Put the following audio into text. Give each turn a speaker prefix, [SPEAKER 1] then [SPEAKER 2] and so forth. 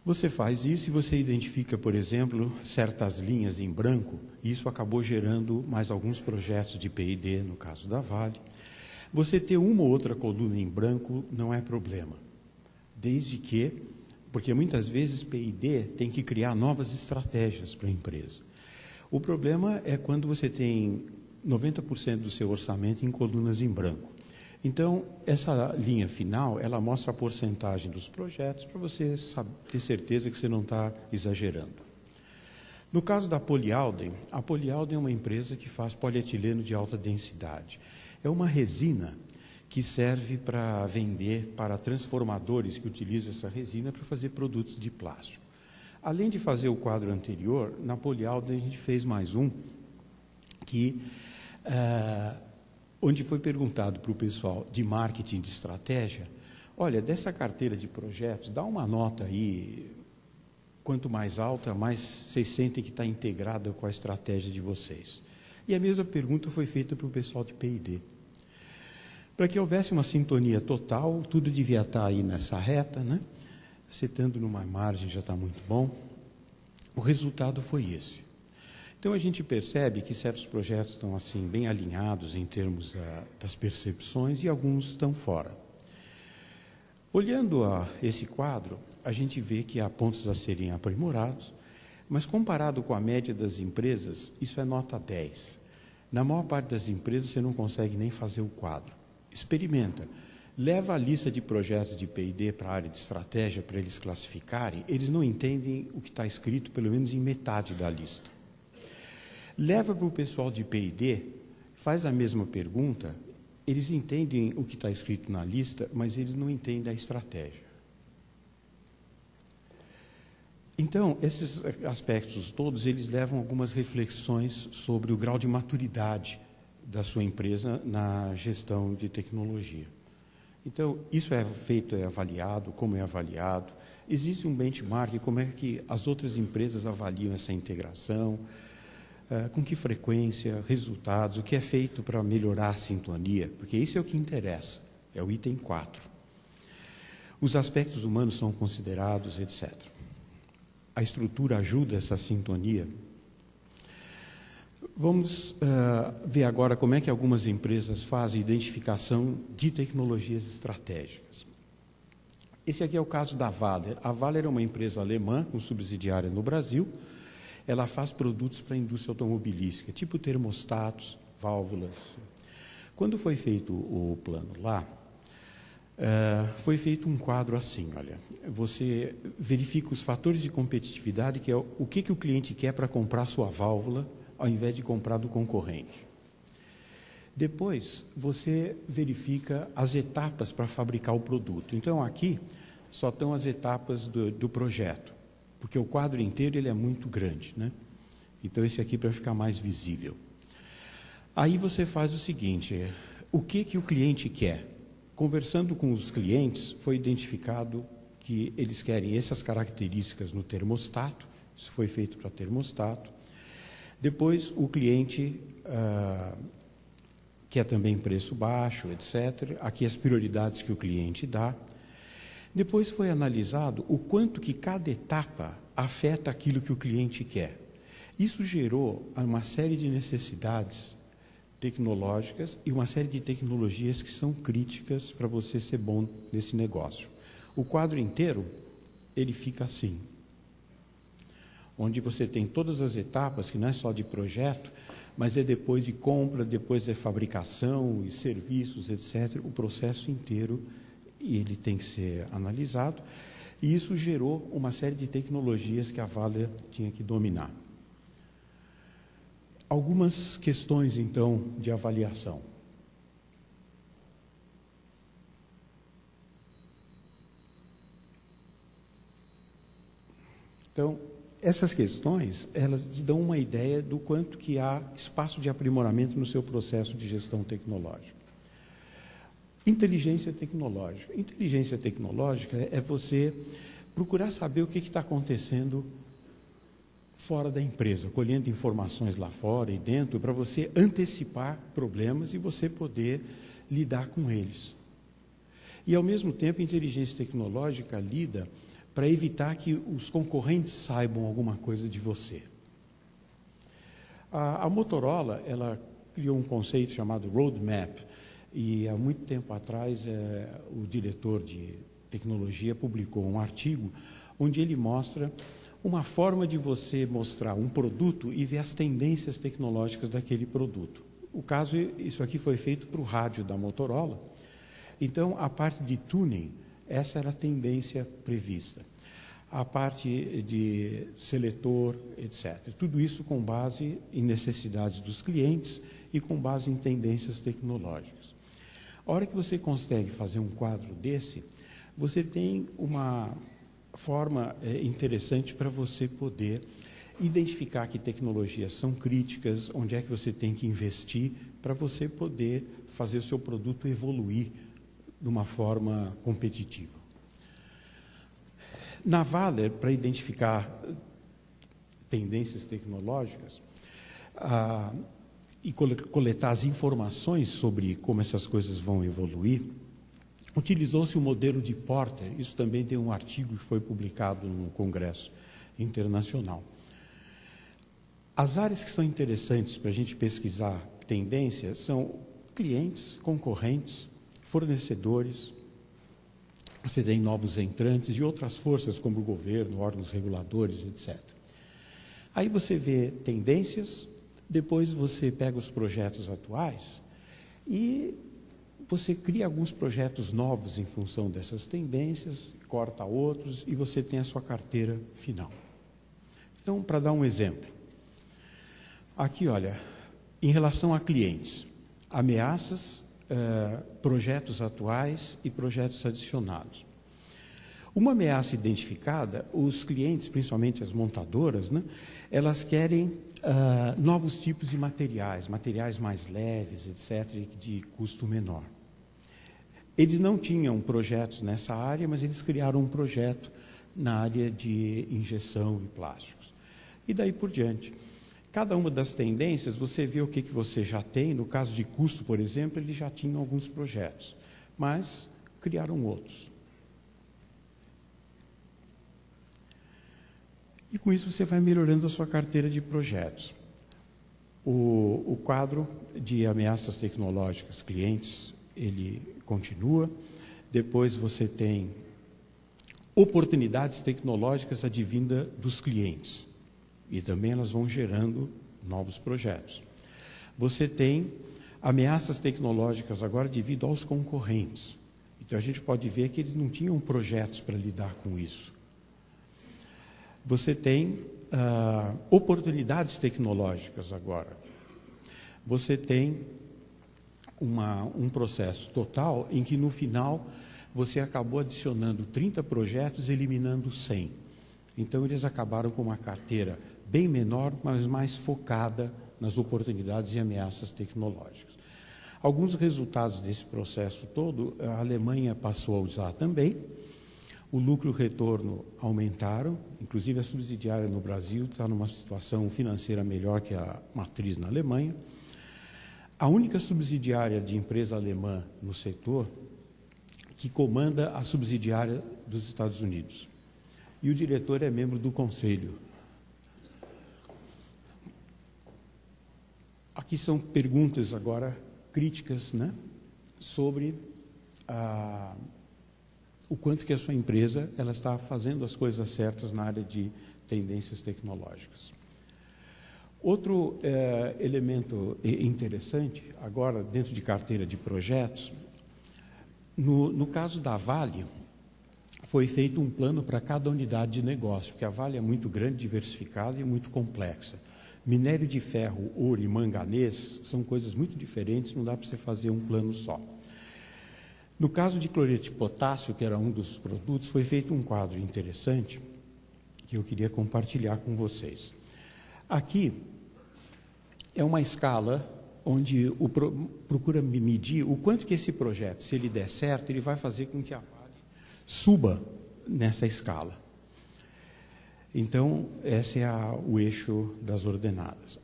[SPEAKER 1] Você faz isso e você identifica, por exemplo, certas linhas em branco, e isso acabou gerando mais alguns projetos de P&D, no caso da Vale. Você ter uma ou outra coluna em branco não é problema, desde que, porque muitas vezes P&D tem que criar novas estratégias para a empresa. O problema é quando você tem 90% do seu orçamento em colunas em branco. Então, essa linha final, ela mostra a porcentagem dos projetos para você ter certeza que você não está exagerando. No caso da Polyalden, a Polyalden é uma empresa que faz polietileno de alta densidade. É uma resina que serve para vender para transformadores que utilizam essa resina para fazer produtos de plástico. Além de fazer o quadro anterior, na Polyalden a gente fez mais um que... onde foi perguntado para o pessoal de marketing de estratégia, olha, dessa carteira de projetos, dá uma nota aí, quanto mais alta, mais vocês sentem que está integrada com a estratégia de vocês. E a mesma pergunta foi feita para o pessoal de P&D. Para que houvesse uma sintonia total, tudo devia estar aí nessa reta, né? Setando numa margem já está muito bom. O resultado foi esse. Então, a gente percebe que certos projetos estão assim bem alinhados em termos das percepções e alguns estão fora. Olhando esse quadro, a gente vê que há pontos a serem aprimorados, mas comparado com a média das empresas, isso é nota 10. Na maior parte das empresas, você não consegue nem fazer o quadro. Experimenta. Leva a lista de projetos de P&D para a área de estratégia para eles classificarem, eles não entendem o que está escrito, pelo menos em metade da lista. Leva para o pessoal de P&D, faz a mesma pergunta, eles entendem o que está escrito na lista, mas eles não entendem a estratégia. Então, esses aspectos todos, eles levam algumas reflexões sobre o grau de maturidade da sua empresa na gestão de tecnologia. Então, isso é feito, é avaliado, como é avaliado, existe um benchmark, como é que as outras empresas avaliam essa integração, com que frequência, resultados, o que é feito para melhorar a sintonia, porque isso é o que interessa, é o item 4. Os aspectos humanos são considerados, etc. A estrutura ajuda essa sintonia. Vamos ver agora como é que algumas empresas fazem identificação de tecnologias estratégicas. Esse aqui é o caso da Vale. A Vale era uma empresa alemã, com subsidiária no Brasil. Ela faz produtos para a indústria automobilística, tipo termostatos, válvulas. Quando foi feito o plano lá, foi feito um quadro assim, olha, você verifica os fatores de competitividade, que é o que o cliente quer para comprar sua válvula, ao invés de comprar do concorrente. Depois, você verifica as etapas para fabricar o produto. Então, aqui, só estão as etapas do projeto, porque o quadro inteiro ele é muito grande, né? Então, esse aqui para ficar mais visível. Aí você faz o seguinte, o que o cliente quer? Conversando com os clientes, foi identificado que eles querem essas características no termostato, isso foi feito para termostato. Depois, o cliente quer também preço baixo, etc. Aqui as prioridades que o cliente dá. Depois foi analisado o quanto que cada etapa afeta aquilo que o cliente quer. Isso gerou uma série de necessidades tecnológicas e uma série de tecnologias que são críticas para você ser bom nesse negócio. O quadro inteiro, ele fica assim, onde você tem todas as etapas, que não é só de projeto, mas é depois de compra, depois é fabricação e serviços, etc. O processo inteiro, e ele tem que ser analisado, e isso gerou uma série de tecnologias que a Vale tinha que dominar. Algumas questões, então, de avaliação. Então, essas questões, elas te dão uma ideia do quanto que há espaço de aprimoramento no seu processo de gestão tecnológica. Inteligência tecnológica. Inteligência tecnológica é você procurar saber o que está acontecendo fora da empresa, colhendo informações lá fora e dentro, para você antecipar problemas e você poder lidar com eles. E, ao mesmo tempo, a inteligência tecnológica lida para evitar que os concorrentes saibam alguma coisa de você. A Motorola, ela criou um conceito chamado roadmap, e há muito tempo atrás o diretor de tecnologia publicou um artigo onde ele mostra uma forma de você mostrar um produto e ver as tendências tecnológicas daquele produto. O caso, isso aqui foi feito para o rádio da Motorola. Então, a parte de tuning, essa era a tendência prevista. A parte de seletor, etc. Tudo isso com base em necessidades dos clientes e com base em tendências tecnológicas. A hora que você consegue fazer um quadro desse, você tem uma forma interessante para você poder identificar que tecnologias são críticas, onde é que você tem que investir para você poder fazer o seu produto evoluir de uma forma competitiva. Na Valer, para identificar tendências tecnológicas e coletar as informações sobre como essas coisas vão evoluir, utilizou-se o modelo de Porter. Isso também tem um artigo que foi publicado no Congresso Internacional. As áreas que são interessantes para a gente pesquisar tendências são clientes, concorrentes, fornecedores, você tem novos entrantes e outras forças como o governo, órgãos reguladores, etc. Aí você vê tendências, depois você pega os projetos atuais e você cria alguns projetos novos em função dessas tendências, corta outros e você tem a sua carteira final. Então, para dar um exemplo, aqui, olha, em relação a clientes, ameaças, projetos atuais e projetos adicionados. Uma ameaça identificada, os clientes, principalmente as montadoras, né, elas querem novos tipos de materiais mais leves, etc., de custo menor. Eles não tinham projetos nessa área, mas eles criaram um projeto na área de injeção e plásticos. E daí por diante. Cada uma das tendências, você vê o que você já tem. No caso de custo, por exemplo, eles já tinham alguns projetos, mas criaram outros. E com isso você vai melhorando a sua carteira de projetos. O quadro de ameaças tecnológicas, clientes, ele continua. Depois você tem oportunidades tecnológicas advinda dos clientes. E também elas vão gerando novos projetos. Você tem ameaças tecnológicas agora devido aos concorrentes. Então a gente pode ver que eles não tinham projetos para lidar com isso. Você tem oportunidades tecnológicas agora. Você tem um processo total em que no final você acabou adicionando 30 projetos e eliminando 100. Então eles acabaram com uma carteira bem menor, mas mais focada nas oportunidades e ameaças tecnológicas. Alguns resultados desse processo todo, a Alemanha passou a usar também. O lucro e o retorno aumentaram, inclusive a subsidiária no Brasil está numa situação financeira melhor que a matriz na Alemanha. A única subsidiária de empresa alemã no setor que comanda a subsidiária dos Estados Unidos. E o diretor é membro do conselho. Aqui são perguntas agora críticas, né, sobre o quanto que a sua empresa ela está fazendo as coisas certas na área de tendências tecnológicas. Outro elemento interessante, agora dentro de carteira de projetos, no caso da Vale, foi feito um plano para cada unidade de negócio, porque a Vale é muito grande, diversificada e muito complexa. Minério de ferro, ouro e manganês são coisas muito diferentes, não dá para você fazer um plano só. No caso de cloreto de potássio, que era um dos produtos, foi feito um quadro interessante que eu queria compartilhar com vocês. Aqui é uma escala onde procura medir o quanto que esse projeto, se ele der certo, ele vai fazer com que a Vale suba nessa escala. Então, esse é o eixo das ordenadas.